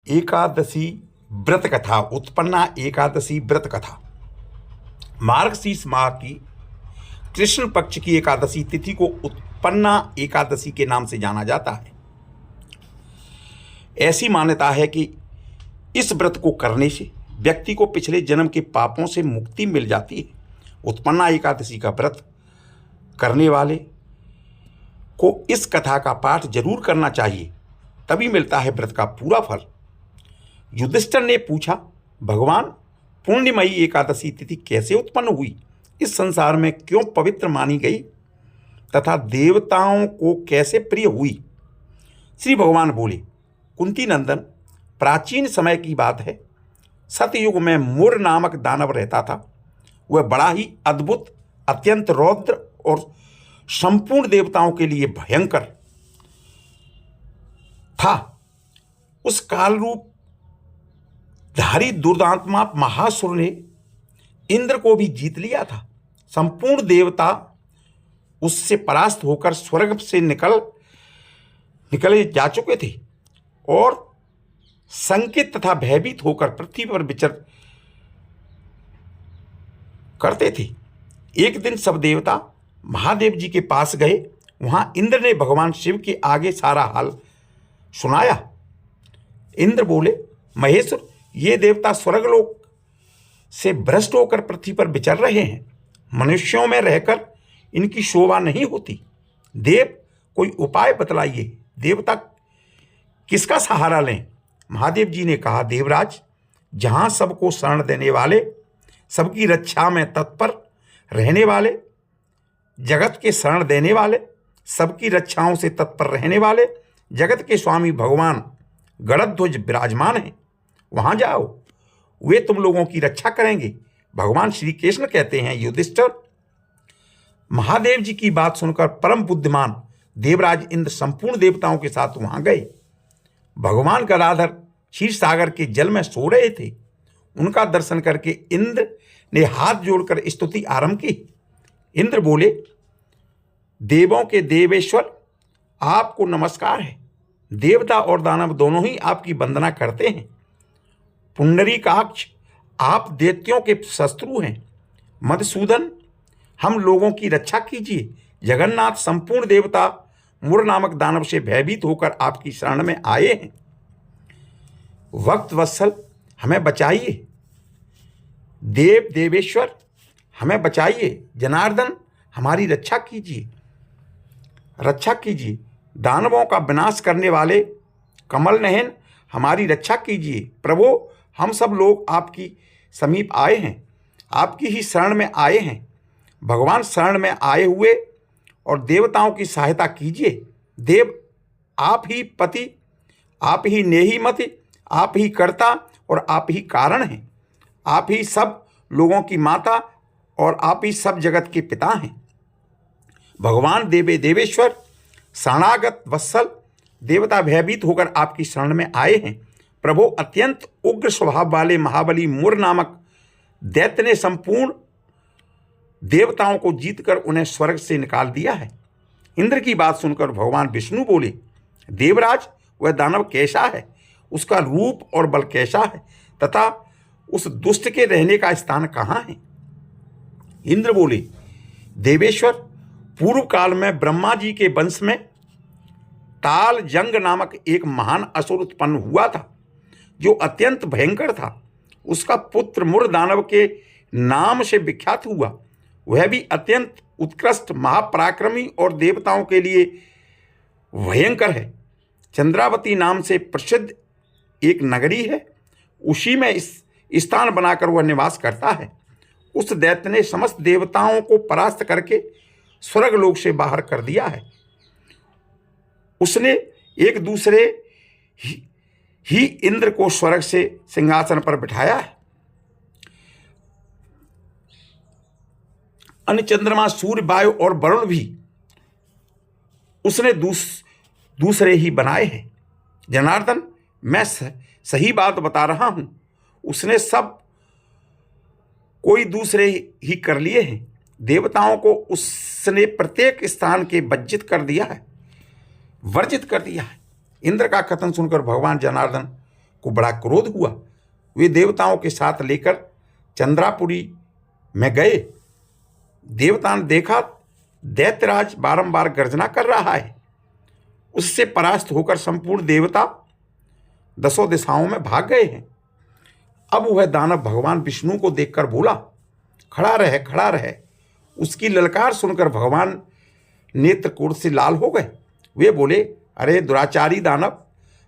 एकादशी व्रत कथा, उत्पन्ना एकादशी व्रत कथा। मार्गशीर्ष माह की कृष्ण पक्ष की एकादशी तिथि को उत्पन्ना एकादशी के नाम से जाना जाता है। ऐसी मान्यता है कि इस व्रत को करने से व्यक्ति को पिछले जन्म के पापों से मुक्ति मिल जाती है। उत्पन्ना एकादशी का व्रत करने वाले को इस कथा का पाठ जरूर करना चाहिए, तभी मिलता है व्रत का पूरा फल। युधिष्ठिर ने पूछा, भगवान, पूर्णिमयी एकादशी तिथि कैसे उत्पन्न हुई, इस संसार में क्यों पवित्र मानी गई तथा देवताओं को कैसे प्रिय हुई? श्री भगवान बोले, कुंती नंदन, प्राचीन समय की बात है। सतयुग में मुर नामक दानव रहता था। वह बड़ा ही अद्भुत, अत्यंत रौद्र और संपूर्ण देवताओं के लिए भयंकर था। उस काल रूप धारी दुर्दात्मा महासुर ने इंद्र को भी जीत लिया था। संपूर्ण देवता उससे परास्त होकर स्वर्ग से निकले जा चुके थे और संकित तथा भयभीत होकर पृथ्वी पर विचर करते थे। एक दिन सब देवता महादेव जी के पास गए। वहां इंद्र ने भगवान शिव के आगे सारा हाल सुनाया। इंद्र बोले, महेश्वर, ये देवता स्वर्गलोक से भ्रष्ट होकर पृथ्वी पर विचर रहे हैं। मनुष्यों में रहकर इनकी शोभा नहीं होती। देव, कोई उपाय बतलाइए। देवता किसका सहारा लें? महादेव जी ने कहा, देवराज, जहां सबको शरण देने वाले, सबकी रक्षा में तत्पर रहने वाले, जगत के शरण देने वाले, सबकी रक्षाओं से तत्पर रहने वाले, जगत के स्वामी भगवान गरुड़ध्वज विराजमान हैं, वहां जाओ, वे तुम लोगों की रक्षा करेंगे। भगवान श्री कृष्ण कहते हैं, युधिष्ठिर, महादेव जी की बात सुनकर परम बुद्धिमान देवराज इंद्र संपूर्ण देवताओं के साथ वहां गए। भगवान गदाधर क्षीर सागर के जल में सो रहे थे। उनका दर्शन करके इंद्र ने हाथ जोड़कर स्तुति आरंभ की। इंद्र बोले, देवों के देवेश्वर, आपको नमस्कार है। देवता और दानव दोनों ही आपकी वंदना करते हैं। पुंडरीकाक्ष, आप दैत्यों के शत्रु हैं। मधुसूदन, हम लोगों की रक्षा कीजिए। जगन्नाथ, संपूर्ण देवता मुर नामक दानव से भयभीत होकर आपकी शरण में आए हैं। वक्त वत्सल, हमें बचाइए। देव देवेश्वर, हमें बचाइए। जनार्दन, हमारी रक्षा कीजिए, रक्षा कीजिए। दानवों का विनाश करने वाले कमल नयन, हमारी रक्षा कीजिए। प्रभु, हम सब लोग आपकी समीप आए हैं, आपकी ही शरण में आए हैं। भगवान, शरण में आए हुए और देवताओं की सहायता कीजिए। देव, आप ही पति, आप ही नेही मति, आप ही कर्ता और आप ही कारण हैं। आप ही सब लोगों की माता और आप ही सब जगत के पिता हैं। भगवान देवे देवेश्वर, शरणागत वत्सल, देवता भयभीत होकर आपकी शरण में आए हैं। प्रभु, अत्यंत उग्र स्वभाव वाले महाबली मुर नामक दैत्य ने संपूर्ण देवताओं को जीतकर उन्हें स्वर्ग से निकाल दिया है। इंद्र की बात सुनकर भगवान विष्णु बोले, देवराज, वह दानव कैसा है, उसका रूप और बल कैसा है तथा उस दुष्ट के रहने का स्थान कहाँ है? इंद्र बोले, देवेश्वर, पूर्व काल में ब्रह्मा जी के वंश में ताल जंग नामक एक महान असुर उत्पन्न हुआ था, जो अत्यंत भयंकर था। उसका पुत्र मुर दानव के नाम से विख्यात हुआ। वह भी अत्यंत उत्कृष्ट, महापराक्रमी और देवताओं के लिए भयंकर है। चंद्रावती नाम से प्रसिद्ध एक नगरी है, उसी में इस स्थान बनाकर वह निवास करता है। उस दैत्य ने समस्त देवताओं को परास्त करके स्वर्गलोक से बाहर कर दिया है। उसने एक दूसरे ही इंद्र को स्वर्ग से सिंहासन पर बिठाया है। अन्य चंद्रमा, सूर्य, वायु और वरुण भी उसने दूसरे ही बनाए हैं। जनार्दन, मैं सही बात बता रहा हूं। उसने सब कोई दूसरे ही कर लिए हैं। देवताओं को उसने प्रत्येक स्थान के वर्जित कर दिया है। इंद्र का कथन सुनकर भगवान जनार्दन को बड़ा क्रोध हुआ। वे देवताओं के साथ लेकर चंद्रापुरी में गए। देवता ने देखा दैत्यराज बारंबार गर्जना कर रहा है। उससे परास्त होकर संपूर्ण देवता दसों दिशाओं में भाग गए हैं। अब वह दानव भगवान विष्णु को देखकर बोला, खड़ा रहे, खड़ा रहे। उसकी ललकार सुनकर भगवान नेत्रकोट से लाल हो गए। वे बोले, अरे दुराचारी दानव,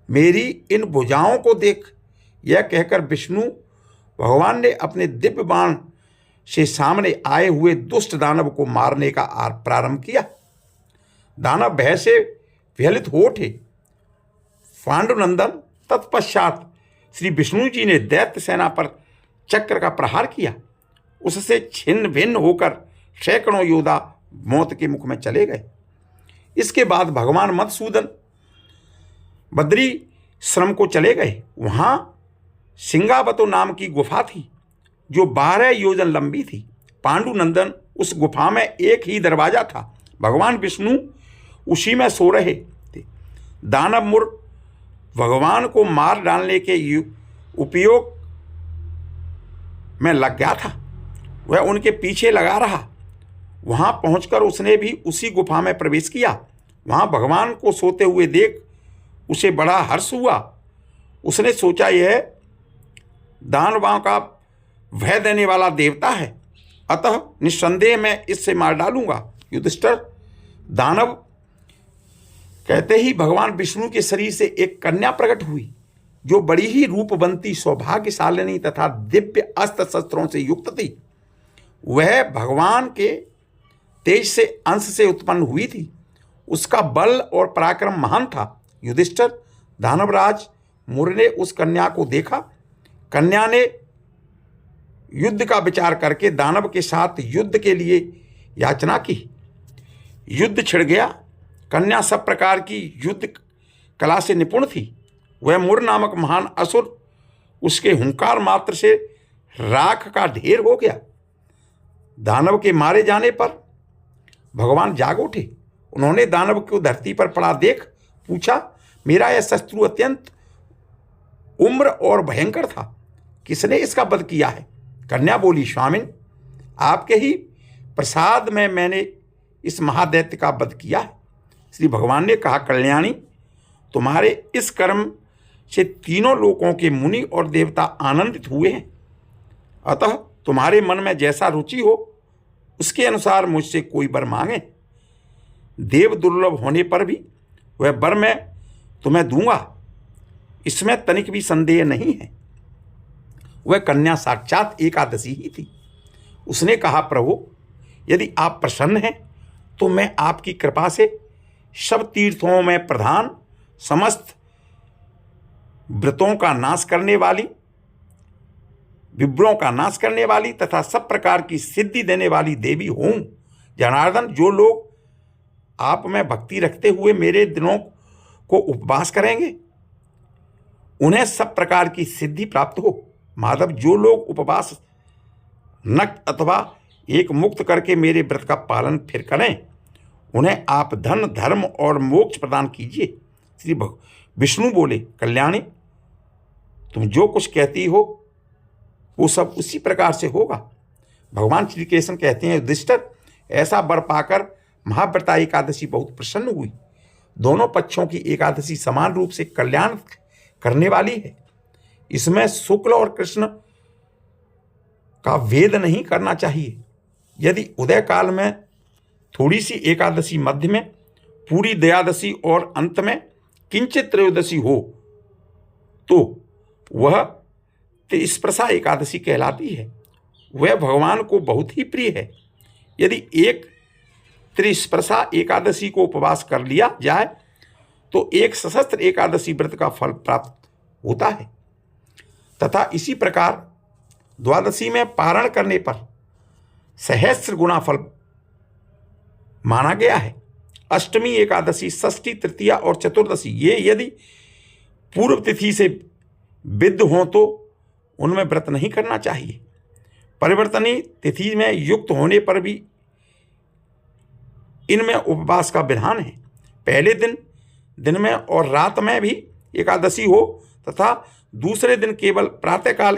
मेरी इन भुजाओं को देख। यह कहकर विष्णु भगवान ने अपने दिव्य बाण से सामने आए हुए दुष्ट दानव को मारने का प्रारंभ किया। दानव भय से विहलित हो उठे। पांडुनंदन तत्पश्चात श्री विष्णु जी ने दैत्य सेना पर चक्र का प्रहार किया। उससे छिन्न भिन्न होकर सैकड़ों योद्धा मौत के मुख में चले गए। इसके बाद भगवान मधुसूदन बद्री श्रम को चले गए। वहां सिंगावतो नाम की गुफा थी जो 12 योजन लंबी थी। पांडुनंदन उस गुफा में एक ही दरवाजा था। भगवान विष्णु उसी में सो रहे थे। दानव मुर भगवान को मार डालने के उपयोग में लग गया था। वह उनके पीछे लगा रहा। वहां पहुंचकर उसने भी उसी गुफा में प्रवेश किया। वहां भगवान को सोते हुए देख उसे बड़ा हर्ष हुआ। उसने सोचा, यह दानवों का भय देने वाला देवता है, अतः निस्संदेह मैं इससे मार डालूंगा। युधिष्ठिर, दानव कहते ही भगवान विष्णु के शरीर से एक कन्या प्रकट हुई जो बड़ी ही रूपवंती, सौभाग्यशालिनी तथा दिव्य अस्त्र शस्त्रों से युक्त थी। वह भगवान के तेज से अंश से उत्पन्न हुई थी। उसका बल और पराक्रम महान था। युधिष्ठिर, दानवराज मुर ने उस कन्या को देखा। कन्या ने युद्ध का विचार करके दानव के साथ युद्ध के लिए याचना की। युद्ध छिड़ गया। कन्या सब प्रकार की युद्ध कला से निपुण थी। वह मुर नामक महान असुर उसके हुंकार मात्र से राख का ढेर हो गया। दानव के मारे जाने पर भगवान जाग उठे। उन्होंने दानव को धरती पर पड़ा देख पूछा, मेरा यह शत्रु अत्यंत उम्र और भयंकर था, किसने इसका वध किया है? कन्या बोली, स्वामिन, आपके ही प्रसाद में मैंने इस महादैत्य का वध किया है। श्री भगवान ने कहा, कल्याणी, तुम्हारे इस कर्म से तीनों लोकों के मुनि और देवता आनंदित हुए हैं। अतः तुम्हारे मन में जैसा रुचि हो उसके अनुसार मुझसे कोई वर मांगे। देव दुर्लभ होने पर भी वह वर मैं तुम्हें दूंगा, इसमें तनिक भी संदेह नहीं है। वह कन्या साक्षात एकादशी ही थी। उसने कहा, प्रभु, यदि आप प्रसन्न हैं तो मैं आपकी कृपा से सब तीर्थों में प्रधान, समस्त व्रतों का नाश करने वाली, विभ्रों का नाश करने वाली तथा सब प्रकार की सिद्धि देने वाली देवी हूं। जनार्दन, जो लोग आप में भक्ति रखते हुए मेरे दिनों को उपवास करेंगे उन्हें सब प्रकार की सिद्धि प्राप्त हो। माधव, जो लोग उपवास नक्त अथवा एक मुक्त करके मेरे व्रत का पालन फिर करें उन्हें आप धन, धर्म और मोक्ष प्रदान कीजिए। श्री विष्णु बोले, कल्याणी, तुम जो कुछ कहती हो वो सब उसी प्रकार से होगा। भगवान श्री कृष्ण कहते हैं, युधिष्ठिर, ऐसा वर पाकर महाव्रता एकादशी बहुत प्रसन्न हुई। दोनों पक्षों की एकादशी समान रूप से कल्याण करने वाली है। इसमें शुक्ल और कृष्ण का भेद नहीं करना चाहिए। यदि उदय काल में थोड़ी सी एकादशी, मध्य में पूरी द्वादशी और अंत में किंचित त्रयोदशी हो तो वह त्रिस्पर्शा एकादशी कहलाती है। वह भगवान को बहुत ही प्रिय है। यदि एक त्रिस्पर्शा एकादशी को उपवास कर लिया जाए तो एक सशस्त्र एकादशी व्रत का फल प्राप्त होता है तथा इसी प्रकार द्वादशी में पारण करने पर सहस्त्र गुना फल माना गया है। अष्टमी, एकादशी, षष्ठी, तृतीया और चतुर्दशी ये यदि पूर्व तिथि से विद्ध हों तो उनमें व्रत नहीं करना चाहिए। परिवर्तनी तिथि में युक्त होने पर भी इनमें उपवास का विधान है। पहले दिन में और रात में भी एकादशी हो तथा दूसरे दिन केवल प्रातःकाल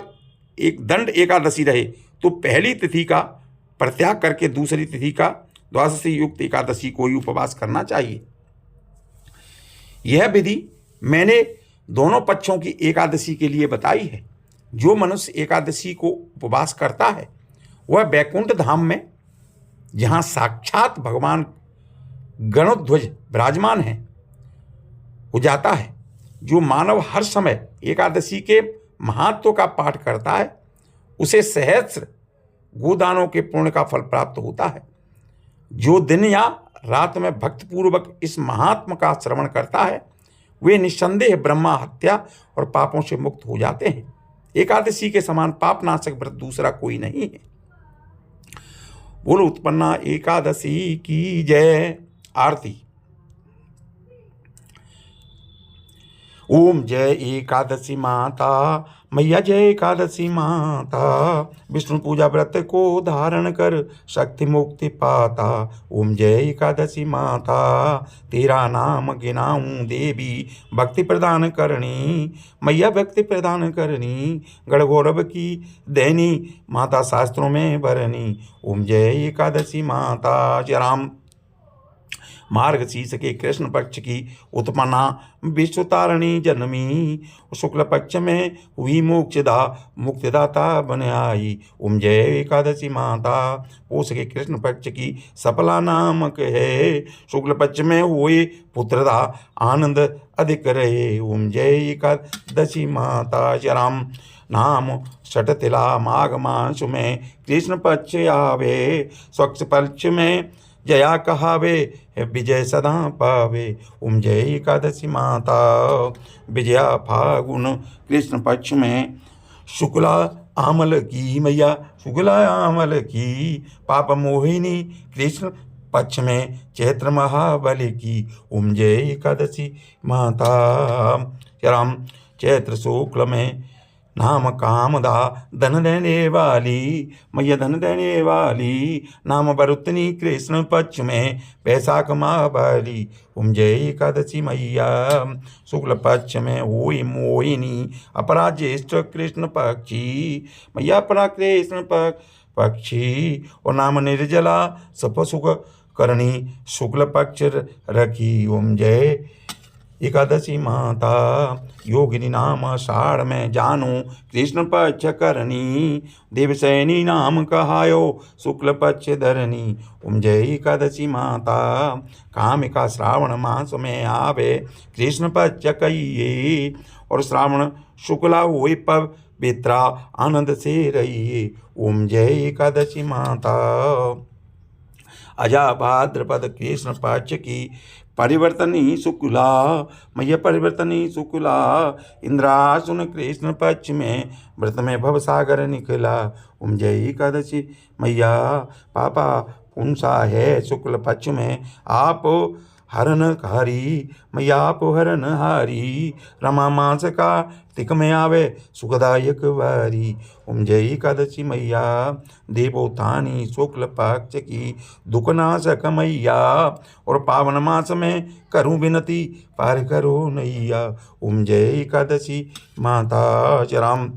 एक दंड एकादशी रहे तो पहली तिथि का परित्याग करके दूसरी तिथि का द्वादशी युक्त एकादशी को ही उपवास करना चाहिए। यह विधि मैंने दोनों पक्षों की एकादशी के लिए बताई है। जो मनुष्य एकादशी को उपवास करता है वह वैकुंठ धाम में, जहाँ साक्षात भगवान गणोध्वज विराजमान है, हो जाता है। जो मानव हर समय एकादशी के महत्व का पाठ करता है उसे सहस्र गोदानों के पुण्य का फल प्राप्त होता है। जो दिन या रात में भक्तिपूर्वक इस महात्मा का श्रवण करता है वे निस्संदेह ब्रह्मा हत्या और पापों से मुक्त हो जाते हैं। एकादशी के समान पापनाशक व्रत दूसरा कोई नहीं है। बोलो उत्पन्ना एकादशी की जय। आरती। ओम जय एकादशी माता, मैया जय एकादशी माता, विष्णु पूजा व्रत को धारण कर शक्ति मुक्ति पाता। ओम जय एकादशी माता, तेरा नाम गिनाऊं देवी, भक्ति प्रदान करनी, मैया भक्ति प्रदान करनी, गढ़ गौरव की देनी, माता शास्त्रों में भरनी। ओम जय एकादशी माता। जय राम। मार्गशीर्ष के कृष्ण पक्ष की उत्पन्ना विश्वतारिणी जन्मी, शुक्ल पक्ष में हुई मोक्षदा, मुक्तिदाता बन आई। ओम जय एकादशी माता। पोष के कृष्ण पक्ष की सफला नामक है, शुक्ल पक्ष में हुए पुत्रदा, आनंद अधिक रहे। ओम जय एकादशी माता। जय राम। नाम षटतिला माघ मास में कृष्ण पक्ष आवे, स्वच्छ पक्ष में जया कहावे, विजय सदा पावे। ओम जय एकादशी माता। विजया फागुन कृष्ण पक्ष में शुक्ला आमल की, मैया शुक्ला आमल की, पाप मोहिनी कृष्ण पक्ष में चैत्र महाबली की। ओम जय एकादशी माता। राम। चैत्र शुक्ल में नाम कामदा, धन देने वाली, मैया धन देने वाली, नाम बरुतनी कृष्ण पक्ष में वैशाख महाबली। ओम जय एकादशी मैया। शुक्ल पक्ष में हुई मोहिनी, अपरा ज्येष्ठ कृष्ण पक्षी, मैया अपरा कृष्ण पक्षी, और नाम निर्जला सप सुख करणी, शुक्ल पक्ष रखी। ओम जय एकादशी माता। योगिनी नाम आषाढ़ में जानो, कृष्ण पक्ष करनी, देवसैनी नाम कहायो, शुक्ल पक्ष धरनी। ओम जय एकादशी माता। कामिका श्रावण मास में आवे, कृष्ण पक्ष कहिए, और श्रावण शुक्ला हुई पवित्रा, आनंद से रहिए। ओम जय एकादशी माता। अजा भाद्रपद कृष्ण पक्ष की परिवर्तनी शुक्ला, मैया परिवर्तनी शुक्ला, इंद्रासुन कृष्ण पक्ष में व्रत में भवसागर निकला। ओम जय एकादशी मैया। पापा पुंसा है शुक्ल पक्ष में, आप हरन हारी, मैया आप हरन हारी, रमा मास का तिक में आवे सुखदायक वारी। ओम जय एकादशी मैया। देवोत्थानी शुक्ल पक्ष की दुखनाशक मैया, और पावन मास में करूं विनती, पार करो नैया। ओम जय एकादशी माता। राम।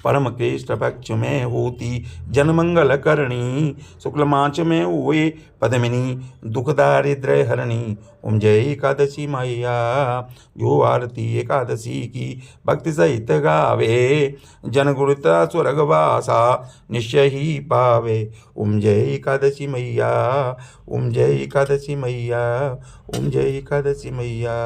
परम कृष्ण पक्ष में होती जनमंगल करणी, शुक्ल मास में हुए पद्मिनी, दुख दारिद्र्य हरणी। ओम जय एकादशी मैया। जो आरती एकादशी की भक्ति सहित गावे, जन गुरुता स्वर्गवासा निश्चय ही पावे। ओम जय एकादशी मैया। ओम जय एकादशी मैया। ओम जय एकादशी मैया।